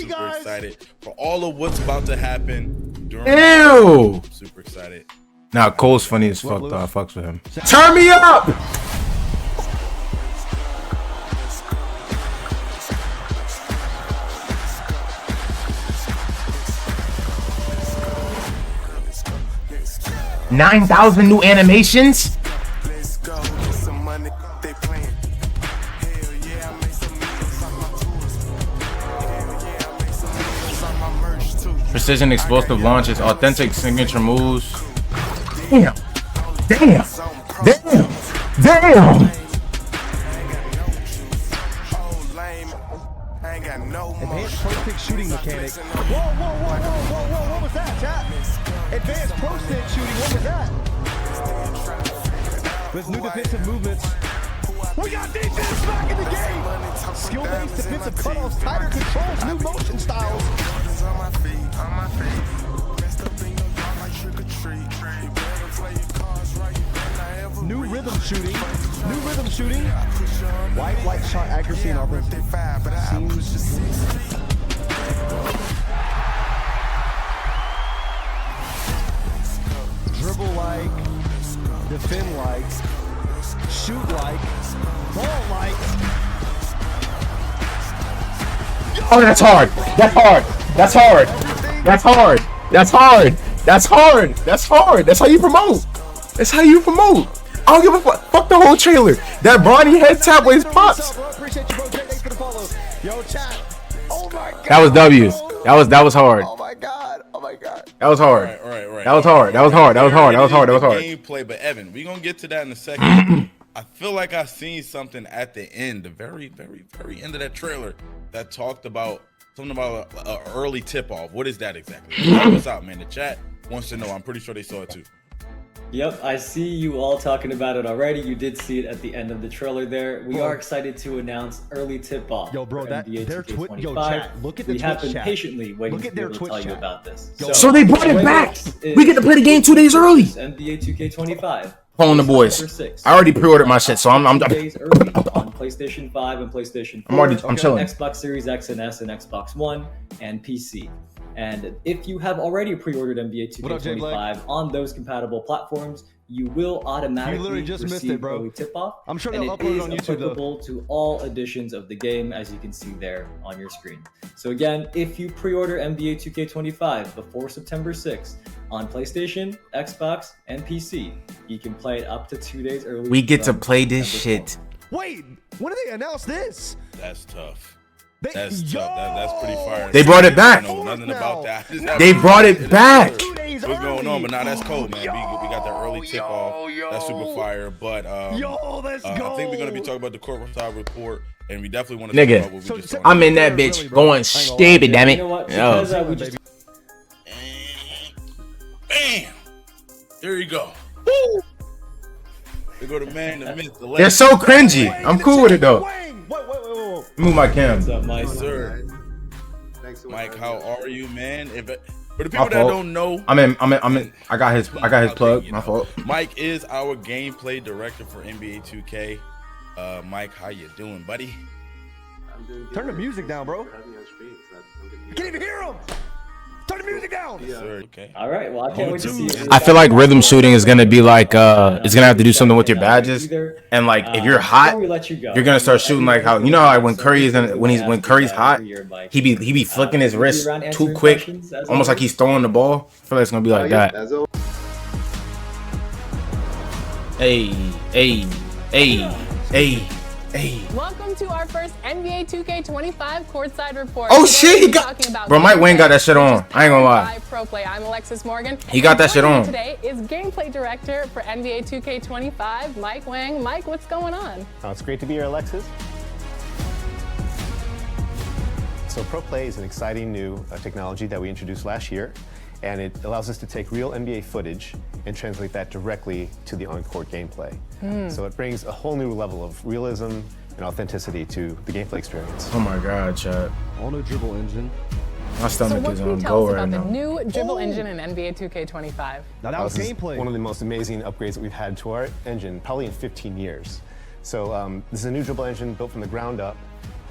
super excited for all of what's about to happen. Ew! Super excited. Nah, Cole's funny as fuck though. I fucks with him. Turn me up! $9,000 new animations? Precision explosive launches, authentic signature moves. Damn! Damn! Damn! Damn! Advanced pro stick shooting mechanic. Whoa, what was that, chat? Advanced pro stick shooting, what was that? With new defensive movements. We got defense back in the game! Skill-based defensive cutoffs, tighter controls, new motion styles. New rhythm shooting. New rhythm shooting. Wide shot accuracy and offense. Dribble like, defend like, shoot like, ball like. Oh, that's hard. That's hard. That's hard. That's hard. That's hard. That's hard. That's hard. That's how you promote. That's how you promote. I don't give a fuck. Fuck the whole trailer. That Bronny head tap with his pops. That was W. That was hard. Oh my god. Oh my god. That was hard. Right. That was hard. That was hard. That was hard. That was hard. That was hard. Gameplay, but Evan, we're gonna get to that in a second. I feel like I seen something at the end, the very end of that trailer that talked about something about an early tip-off. What is that exactly? Help us out, man. The chat wants to know. I'm pretty sure they saw it too. Yep, I see you all talking about it already. You did see it at the end of the trailer there. We are excited to announce early tip-off. Yo, bro, that their Twitch. Yo, chat. Look at the we Twitch have been chat. patiently waiting Look at to their be able to Twitch tell you chat. about this. So they brought it back. We get to play the game 2 days early. NBA 2K25. Calling the boys. I already pre-ordered my shit, so I'm 2 days early on PlayStation 5 and PlayStation 4. I'm chilling. Xbox Series X and S and Xbox One and PC. And if you have already pre-ordered NBA 2K25 on those compatible platforms, you will automatically receive early tip-off. I'm sure and they'll it upload it is on YouTube, applicable to all editions of the game, as you can see there on your screen. So again, if you pre-order NBA 2K25 before September 6th on PlayStation, Xbox, and PC, you can play it up to 2 days early. We get to play this shit. Wait, when did they announce this? That's tough. That's tough. That's pretty fire. They brought it back. I don't know nothing about that. They brought it back. What's going on? But now that's cold, man. We got that early tip off. That's super fire. But let's go. I think we're gonna be talking about the courtside report, and we definitely want to talk about what we just saw. I'm in that bitch going stupid, damn it. You know what? Because we just Bam! There you go. They go to man, the myth, the legend. They're so cringy. I'm cool with it though. Move my cam. What's up, Mike? Sir. Mike, how are you, man? For the people that don't know, I'm in. I got his plug. My fault. Mike is our gameplay director for NBA 2K. Mike, how you doing, buddy? I'm doing good. Turn the music down, bro. I can't even hear him. Turn the music down. Yes, sir. Okay. All right. Well, I can't wait to see you. I feel like rhythm shooting is gonna be like it's gonna have to do something with your badges, and like if you're hot, you're gonna start shooting like how you know how when Curry's when Curry's hot, he be flicking his wrist too quick, almost like he's throwing the ball. I feel like it's gonna be like that. Hey. Welcome to our first NBA 2K25 courtside report. Oh shit, he got. Bro, Mike Wang got that shit on. I ain't gonna lie. Pro play. I'm Alexis Morgan. He got that shit on. Today is gameplay director for NBA 2K25, Mike Wang. Mike, what's going on? Oh, it's great to be here, Alexis. So Pro Play is an exciting new technology that we introduced last year, and it allows us to take real NBA footage and translate that directly to the on-court gameplay. So it brings a whole new level of realism and authenticity to the gameplay experience. Oh my god, chat. All new dribble engine. My stomach is on go right now. The new dribble engine in NBA 2K25. Now that was gameplay. One of the most amazing upgrades that we've had to our engine, probably in 15 years. So this is a new dribble engine built from the ground up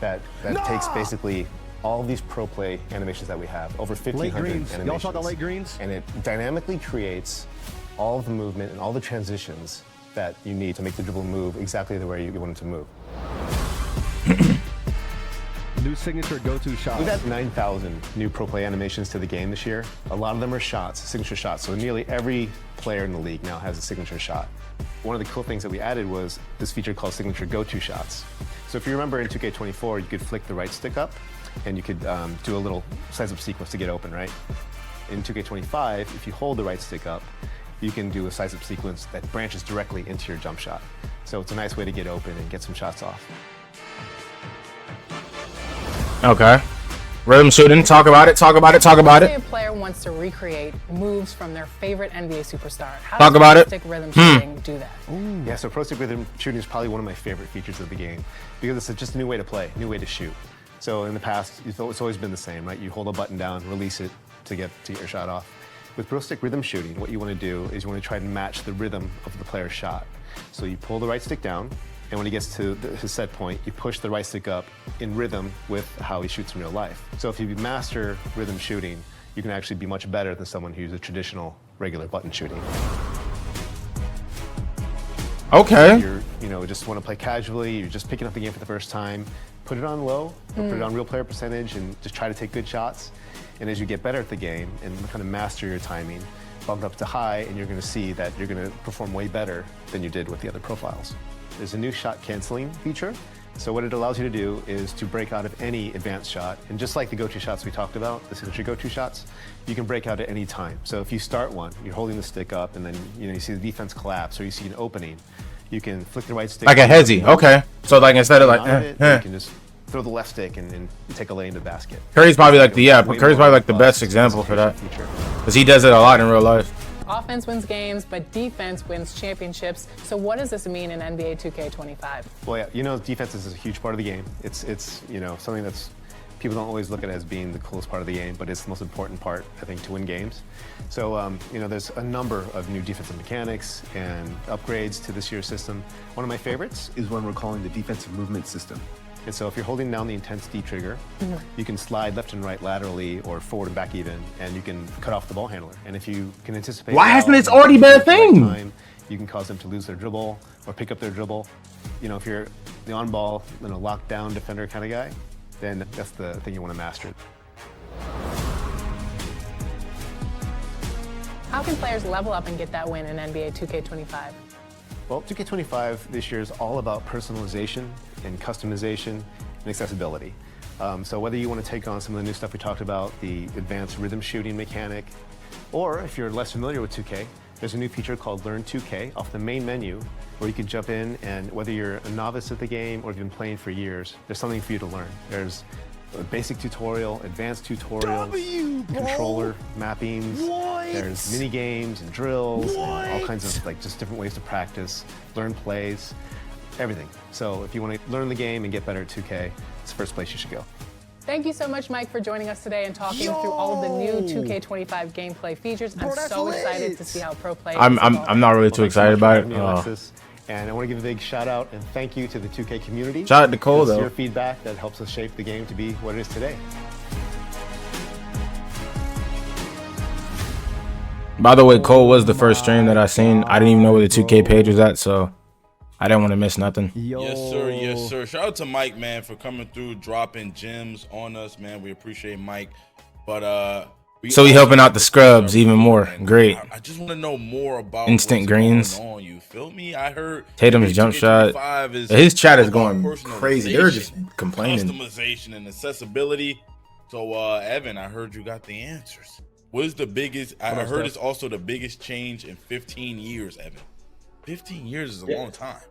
that takes basically all these pro play animations that we have, over 1,500 Late greens. animations. Y'all saw the late greens? And it dynamically creates all of the movement and all the transitions that you need to make the dribble move exactly the way you want it to move. New signature go-to shot. We've had 9,000 new pro play animations to the game this year. A lot of them are shots, signature shots. So nearly every player in the league now has a signature shot. One of the cool things that we added was this feature called signature go-to shots. So if you remember in 2K24, you could flick the right stick up and you could do a little size-up sequence to get open, right? In 2K25, if you hold the right stick up, you can do a size-up sequence that branches directly into your jump shot. So it's a nice way to get open and get some shots off. Okay. Rhythm shooting. Talk about it. Talk about it. Talk about Say it. a player wants to recreate moves from their favorite NBA superstar. How Talk does about it. stick rhythm shooting do that? Yeah, so pro stick rhythm shooting is probably one of my favorite features of the game because it's just a new way to play, new way to shoot. So in the past, it's always been the same, right? You hold a button down, release it to get your shot off. With pro stick rhythm shooting, what you want to do is you want to try to match the rhythm of the player's shot. So you pull the right stick down, and when he gets to his set point, you push the right stick up in rhythm with how he shoots in real life. So if you master rhythm shooting, you can actually be much better than someone who's a traditional, regular button shooting. Okay. You're, just want to play casually, you're just picking up the game for the first time, put it on low, or put it on real player percentage, and just try to take good shots. And as you get better at the game and kind of master your timing, bump it up to high, and you're going to see that you're going to perform way better than you did with the other profiles. There's a new shot canceling feature. So what it allows you to do is to break out of any advanced shot. And just like the go-to shots we talked about, the signature go-to shots, you can break out at any time. So if you start one, you're holding the stick up, and then you see the defense collapse, or you see an opening, you can flick the right stick. Like a hezzy. Okay. So like instead of like, you can just throw the left stick and take a lay in the basket. Curry's probably like Curry's probably like the best example for that, because he does it a lot in real life. Offense wins games, but defense wins championships. So what does this mean in NBA 2K25? Well, yeah, defense is a huge part of the game. It's something that's people don't always look at it as being the coolest part of the game, but it's the most important part, I think, to win games. So, there's a number of new defensive mechanics and upgrades to this year's system. One of my favorites is one we're calling the defensive movement system. And so if you're holding down the intense D trigger, you can slide left and right laterally or forward and back even, and you can cut off the ball handler. And if you can anticipate... Why hasn't it already been a thing? You can cause them to lose their dribble or pick up their dribble. If you're the on-ball, lockdown defender kind of guy, then that's the thing you want to master. How can players level up and get that win in NBA 2K25? Well, 2K25 this year is all about personalization and customization and accessibility. So whether you want to take on some of the new stuff we talked about, the advanced rhythm shooting mechanic, or if you're less familiar with 2K, there's a new feature called Learn 2K off the main menu where you can jump in, and whether you're a novice at the game or you've been playing for years, there's something for you to learn. There's a basic tutorial, advanced tutorials, controller mappings, there's mini games and drills, and all kinds of just different ways to practice, learn plays, everything. So if you want to learn the game and get better at 2K, it's the first place you should go. Thank you so much, Mike, for joining us today and talking through all of the new 2K25 gameplay features. I'm so excited to see how pro play. I'm not really too excited about it. And I want to give a big shout out and thank you to the 2K community. Shout out to Cole, it's though. your feedback that helps us shape the game to be what it is today. By the way, Cole was the first stream that I seen. I didn't even know where the 2K page was at, so I didn't want to miss nothing. Yes, sir. Shout out to Mike, man, for coming through, dropping gems on us, man. We appreciate Mike. But so he helping out the scrubs even more. Great. I just want to know more about instant greens. Going on, you feel me? I heard Tatum's jump shot. His chat is going crazy. They're just complaining. Customization and accessibility. So, Evan, I heard you got the answers. What is the biggest? I heard it's also the biggest change in 15 years, Evan. 15 years is a long time.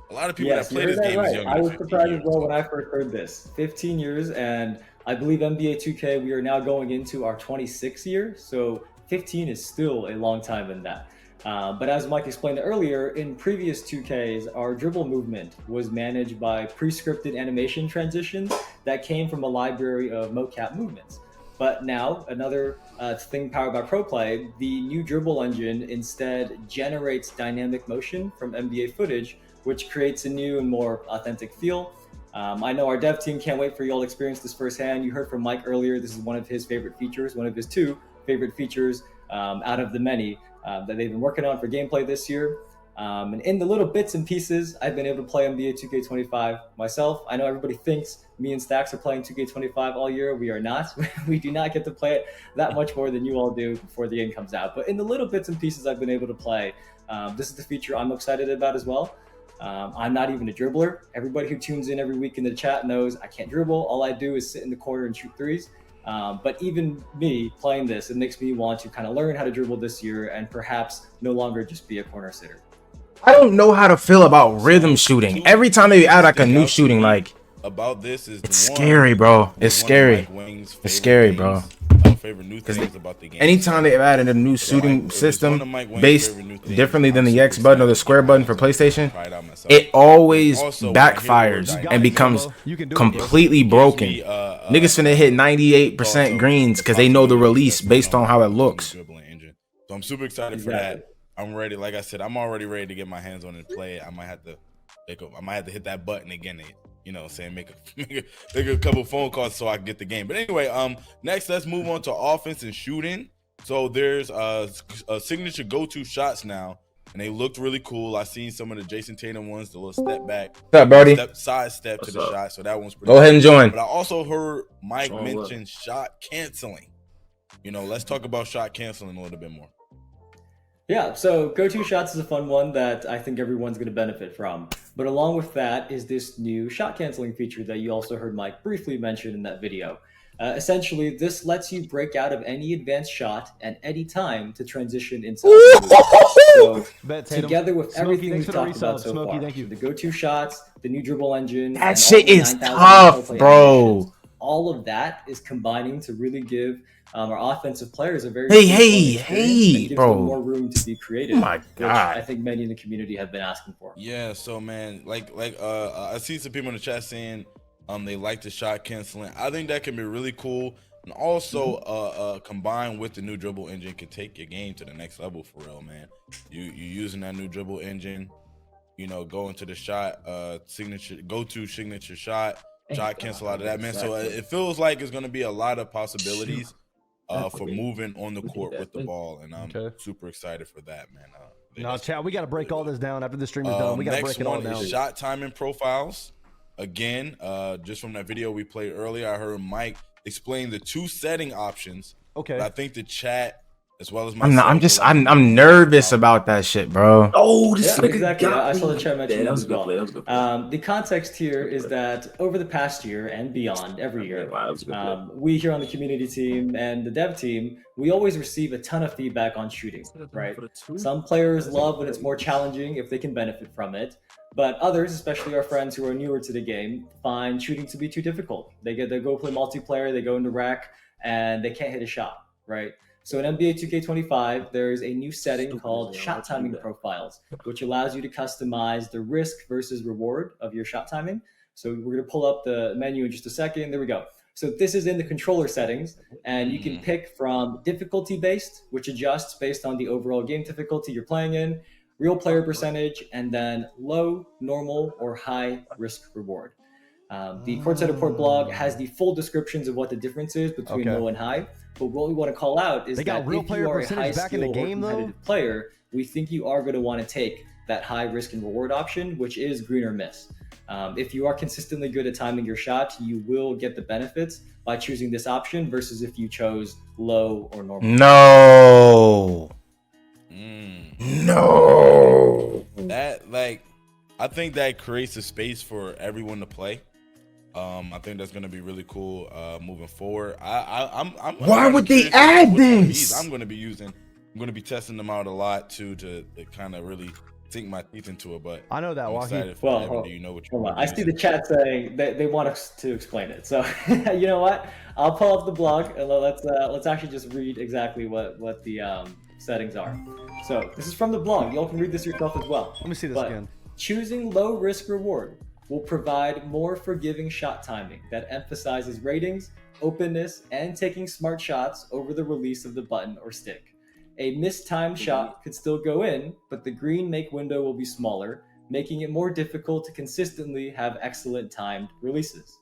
A lot of people that play this game is younger. I was surprised as well when I first heard this. 15 years, and I believe NBA 2K, we are now going into our 26th year, so 15 is still a long time in that. But as Mike explained earlier, in previous 2Ks, our dribble movement was managed by pre-scripted animation transitions that came from a library of mocap movements. But now, another thing powered by ProPlay, the new dribble engine instead generates dynamic motion from NBA footage, which creates a new and more authentic feel. I know our dev team can't wait for you all to experience this firsthand. You heard from Mike earlier. This is one of his favorite features, one of his 2 favorite features out of the many that they've been working on for gameplay this year. And in the little bits and pieces, I've been able to play NBA 2K25 myself. I know everybody thinks me and Stacks are playing 2K25 all year. We are not. We do not get to play it that much more than you all do before the game comes out. But in the little bits and pieces I've been able to play, this is the feature I'm excited about as well. I'm not even a dribbler. Everybody who tunes in every week in the chat knows I can't dribble. All I do is sit in the corner and shoot threes. But even me playing this, it makes me want to kind of learn how to dribble this year and perhaps no longer just be a corner sitter. I don't know how to feel about rhythm shooting. Every time they add like a new shooting, like about this is it's scary, bro. It's scary. It's scary, bro. Favorite new things about the game. Anytime they've added a new shooting system based differently than the X button or the square button for PlayStation, it always backfires and becomes completely broken. Niggas finna hit 98% greens because they know the release based on how it looks. So I'm super excited for that. I'm ready. Like I said, I'm already ready to get my hands on it and play it. I might have to hit that button again. You know, saying make a couple phone calls so I can get the game. But anyway, next let's move on to offense and shooting. So there's a signature go-to shots now, and they looked really cool. I seen some of the Jason Tatum ones, the little step back, what's up, Brody? Side step to the shot. So that one's pretty Go ahead and join. But I also heard Mike mention shot canceling. You know, let's talk about shot canceling a little bit more. Yeah, so go-to shots is a fun one that I think everyone's going to benefit from. But along with that is this new shot canceling feature that you also heard Mike briefly mention in that video. Essentially, this lets you break out of any advanced shot at any time to transition into so together with everything we've talked about so far, the go-to shots, the new dribble engine, that shit is tough, bro. All of that is combining to really give our offensive players a very bro, more room to be creative. Oh my God. Which I think many in the community have been asking for. Yeah, so man, I see some people in the chat saying they like the shot canceling. I think that can be really cool, and also combined with the new dribble engine can take your game to the next level for real, man. You using that new dribble engine, you know, go into the shot go-to signature shot cancel out of that, man. So it feels like it's going to be a lot of possibilities for moving on the court with the ball, and I'm super excited for that, man. No, Chad, we got to break all this down after the stream is done. We got to break it all down. Next one is shot timing profiles. Again, just from that video we played earlier, I heard Mike explain the 2 setting options. Okay. But I think the chat, as well as myself, I'm nervous about that shit, bro. Oh, this is exactly. I saw the chat mention that as well. The context here is that over the past year and beyond, every year, we here on the community team and the dev team, we always receive a ton of feedback on shooting, right? Some players love when it's more challenging if they can benefit from it, but others, especially our friends who are newer to the game, find shooting to be too difficult. They go play multiplayer, they go into rack, and they can't hit a shot, right? So in NBA 2K25, there's a new setting called shot timing profiles, which allows you to customize the risk versus reward of your shot timing. So we're going to pull up the menu in just a second. There we go. So this is in the controller settings, and you can pick from difficulty based, which adjusts based on the overall game difficulty you're playing in, real player percentage, and then low, normal, or high risk reward. The Courtside Report blog has the full descriptions of what the difference is between low and high. But what we want to call out is that if you are a high skill or competitive player, we think you are going to want to take that high risk and reward option, which is green or miss. If you are consistently good at timing your shot, you will get the benefits by choosing this option versus if you chose low or normal. No. No. That, I think that creates a space for everyone to play. I think that's gonna be really cool moving forward. Why would they add this? I'm gonna be testing them out a lot too to kind of really sink my teeth into it. But I know that. I'm excited for everybody. You know what you're I see the chat saying they want us to explain it. So you know what? I'll pull up the blog and let's actually just read exactly what the settings are. So this is from the blog. Y'all can read this yourself as well. Let me see this again. Choosing low risk reward will provide more forgiving shot timing that emphasizes ratings, openness, and taking smart shots over the release of the button or stick. A mistimed shot could still go in, but the green make window will be smaller, making it more difficult to consistently have excellent timed releases.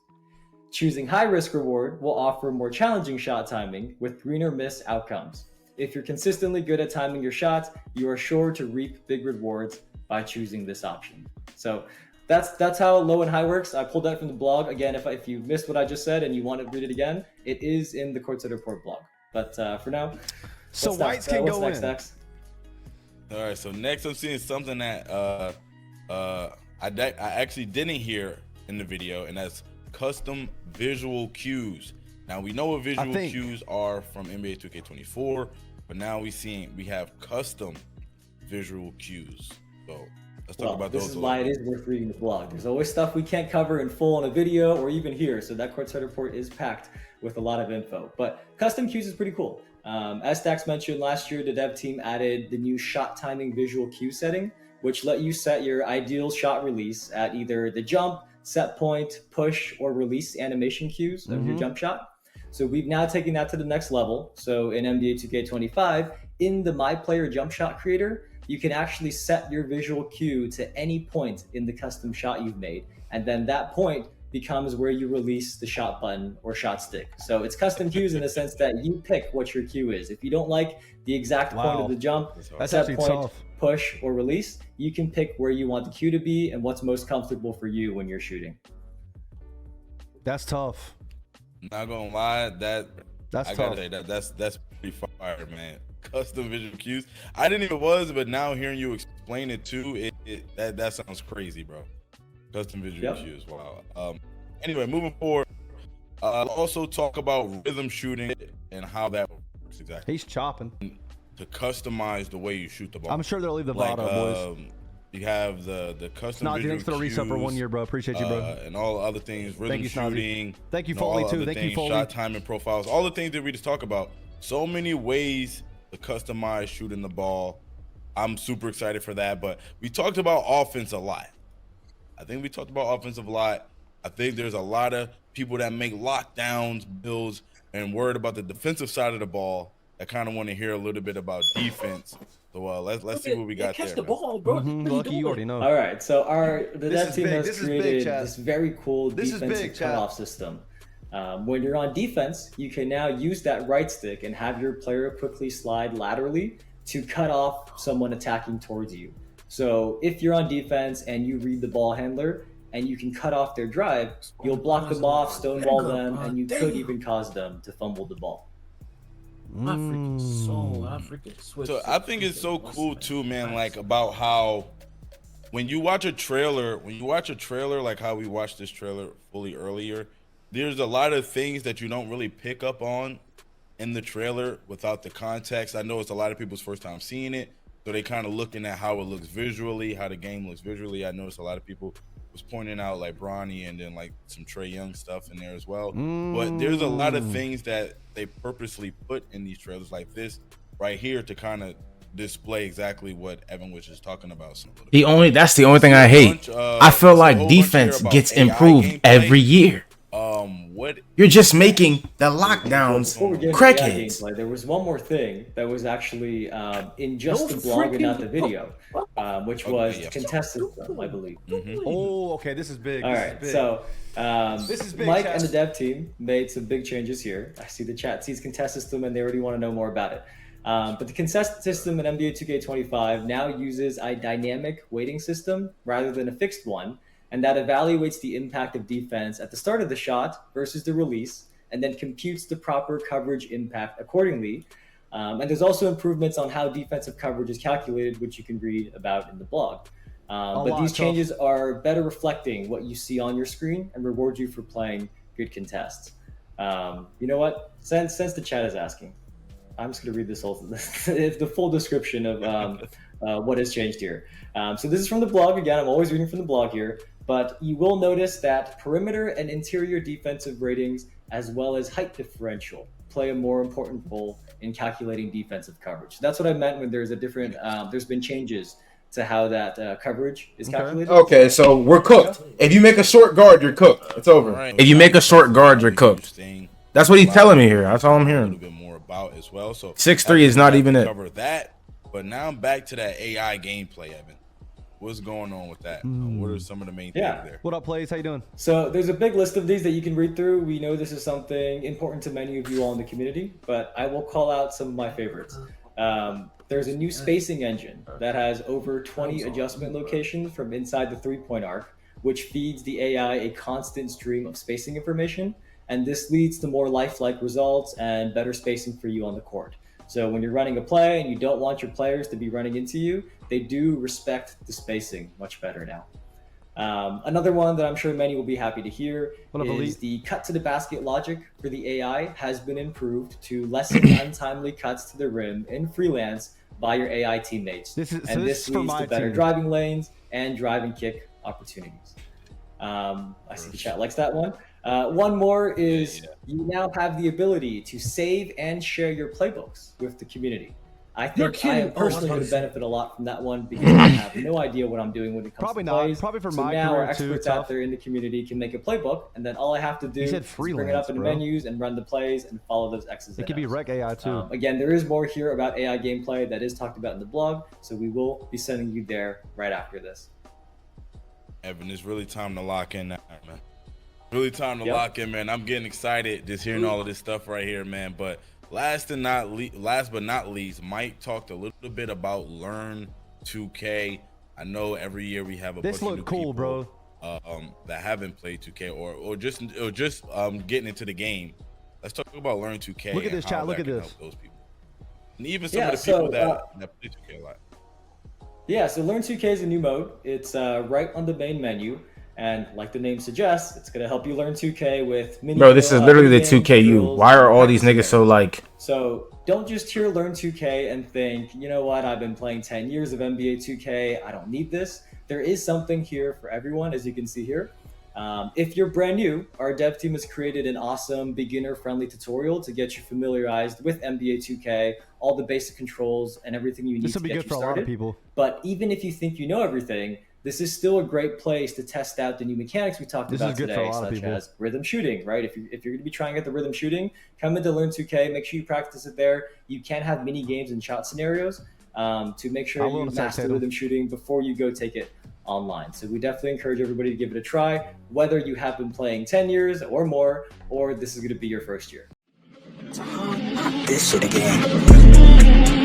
Choosing high risk reward will offer more challenging shot timing with green or miss outcomes. If you're consistently good at timing your shots, you are sure to reap big rewards by choosing this option. So that's how low and high works. I pulled that from the blog. Again, if you missed what I just said and you want to read it again, it is in the Courtside Report blog. But for now, So whites can go in. Next? All right, so next I'm seeing something that I actually didn't hear in the video, and that's custom visual cues. Now we know what visual cues are from NBA 2K24, but now we have custom visual cues. So let's talk about those. This is why it is worth reading the blog. There's always stuff we can't cover in full in a video or even here, so that Courtside Report is packed with a lot of info. But custom cues is pretty cool. As Dax mentioned, last year the dev team added the new shot timing visual cue setting, which let you set your ideal shot release at either the jump, set point, push, or release animation cues of your jump shot. So we've now taken that to the next level. So in NBA 2K25, in the My Player jump shot creator, you can actually set your visual cue to any point in the custom shot you've made. And then that point becomes where you release the shot button or shot stick. So it's custom cues in the sense that you pick what your cue is. If you don't like the exact point of the jump, That's set actually point, tough. push, or release, you can pick where you want the cue to be and what's most comfortable for you when you're shooting. That's tough. Not gonna lie, That's I tough. gotta say that's pretty fire, man. Custom visual cues. I didn't even was, but now hearing you explain it too, that sounds crazy, bro. Custom visual cues. Wow. Anyway, moving forward, I'll also talk about rhythm shooting and how that works exactly. He's chopping. To customize the way you shoot the ball. I'm sure they'll leave the VOD up, boys. You have the custom Snotty, visual thanks for the resub for 1 year, bro. Appreciate you, bro. and all other things, rhythm Thank you, Snotty. shooting. Thank you, know, all Foley, other too. Thank you, things, Foley. Shot timing profiles, all the things that we just talk about. So many ways to customize shooting the ball. I'm super excited for that. But we talked about offense a lot. I think we talked about offensive a lot. I think there's a lot of people that make lockdowns, builds, and worried about the defensive side of the ball. I kind of want to hear a little bit about defense. So let's see what we got catch there. the ball, bro. Lucky, you already know. All right, so the This dev is team big. has This is big, created chat. this very cool This is defensive big, chat. cutoff system. When you're on defense, you can now use that right stick and have your player quickly slide laterally to cut off someone attacking towards you. So if you're on defense and you read the ball handler and you can cut off their drive, you'll block them off, stonewall them, and you could even cause them to fumble the ball. I freaking soul. I freaking switched. So I think it's so cool too, man, like about how when you watch a trailer, like how we watched this trailer fully earlier, there's a lot of things that you don't really pick up on in the trailer without the context. I know it's a lot of people's first time seeing it, so they kind of looking at how it looks visually, how the game looks visually. I noticed a lot of people was pointing out like Bronny and then like some Trae Young stuff in there as well. But there's a lot of things that they purposely put in these trailers like this right here to kind of display exactly what Evan was just talking about. That's the only thing I hate. I feel like defense gets improved every year. What You're just making the lockdowns Before we get into crackheads. gameplay, there was one more thing that was actually in just the blog and not the video, which was the contest system, I believe. Oh, okay. This is big. All This right, is big. so This is big, Mike chat. and the dev team made some big changes here. I see the chat sees contest system and they already want to know more about it. But the contest system in NBA 2K25 now uses a dynamic weighting system rather than a fixed one, and that evaluates the impact of defense at the start of the shot versus the release, and then computes the proper coverage impact accordingly. And there's also improvements on how defensive coverage is calculated, which you can read about in the blog. But these changes are better reflecting what you see on your screen and reward you for playing good contests. You know what? Since the chat is asking, I'm just going to read this whole the full description of what has changed here. So this is from the blog. Again, I'm always reading from the blog here. But you will notice that perimeter and interior defensive ratings, as well as height differential, play a more important role in calculating defensive coverage. That's what I meant when there's a different. There's been changes to how that coverage is calculated. Okay, so we're cooked. If you make a short guard, you're cooked. It's over. If you make a short guard, you're cooked. That's what he's telling me here. That's all I'm a little hearing. bit more about as well. So 6'3" is not even it. Cover that, but now I'm back to that AI gameplay, Evan. What's going on with that? What are some of the main things there? What up, Plays? How you doing? So there's a big list of these that you can read through. We know this is something important to many of you all in the community, but I will call out some of my favorites. There's a new spacing engine that has over 20 adjustment locations from inside the 3-point arc, which feeds the AI a constant stream of spacing information. And this leads to more lifelike results and better spacing for you on the court. So when you're running a play and you don't want your players to be running into you, they do respect the spacing much better now. Another one that I'm sure many will be happy to hear is the cut to the basket logic for the AI has been improved to lessen untimely cuts to the rim in freelance by your AI teammates. This leads to better driving lanes and drive and kick opportunities. I see the chat likes that one. One more is you now have the ability to save and share your playbooks with the community. I think I am personally going to benefit a lot from that one because I have no idea what I'm doing when it comes to plays. Probably for so my now career our experts out there in the community can make a playbook, and then all I have to do is bring it up in menus and run the plays and follow those X's. It could be rec AI too. Again, there is more here about AI gameplay that is talked about in the blog, so we will be sending you there right after this. Evan, it's really time to lock in now, man. Really time to lock in, man. I'm getting excited just hearing all of this stuff right here, man. But last but not least, Mike talked a little bit about Learn 2K. I know every year we have a bunch of new people, bro, that haven't played 2K or just getting into the game. Let's talk about Learn 2K. Look at this chat. Look at this. Those people, and even some of the people that play 2K a lot. Yeah, so Learn 2K is a new mode. It's right on the main menu. And like the name suggests, it's going to help you learn 2K with mini. Bro, this is literally the 2KU. Why are all these niggas so like? So don't just hear Learn 2K and think, you know what, I've been playing 10 years of NBA 2K. I don't need this. There is something here for everyone, as you can see here. If you're brand new, our dev team has created an awesome beginner-friendly tutorial to get you familiarized with NBA 2K, all the basic controls and everything you need to get you started. This will be good for a lot of people. But even if you think you know everything, this is still a great place to test out the new mechanics we talked about today, such as rhythm shooting, right? If you're going to be trying out the rhythm shooting, come into Learn 2K, make sure you practice it there. You can have mini games and shot scenarios to make sure you master rhythm shooting before you go take it online. So we definitely encourage everybody to give it a try, whether you have been playing 10 years or more, or this is going to be your first year. This shit again.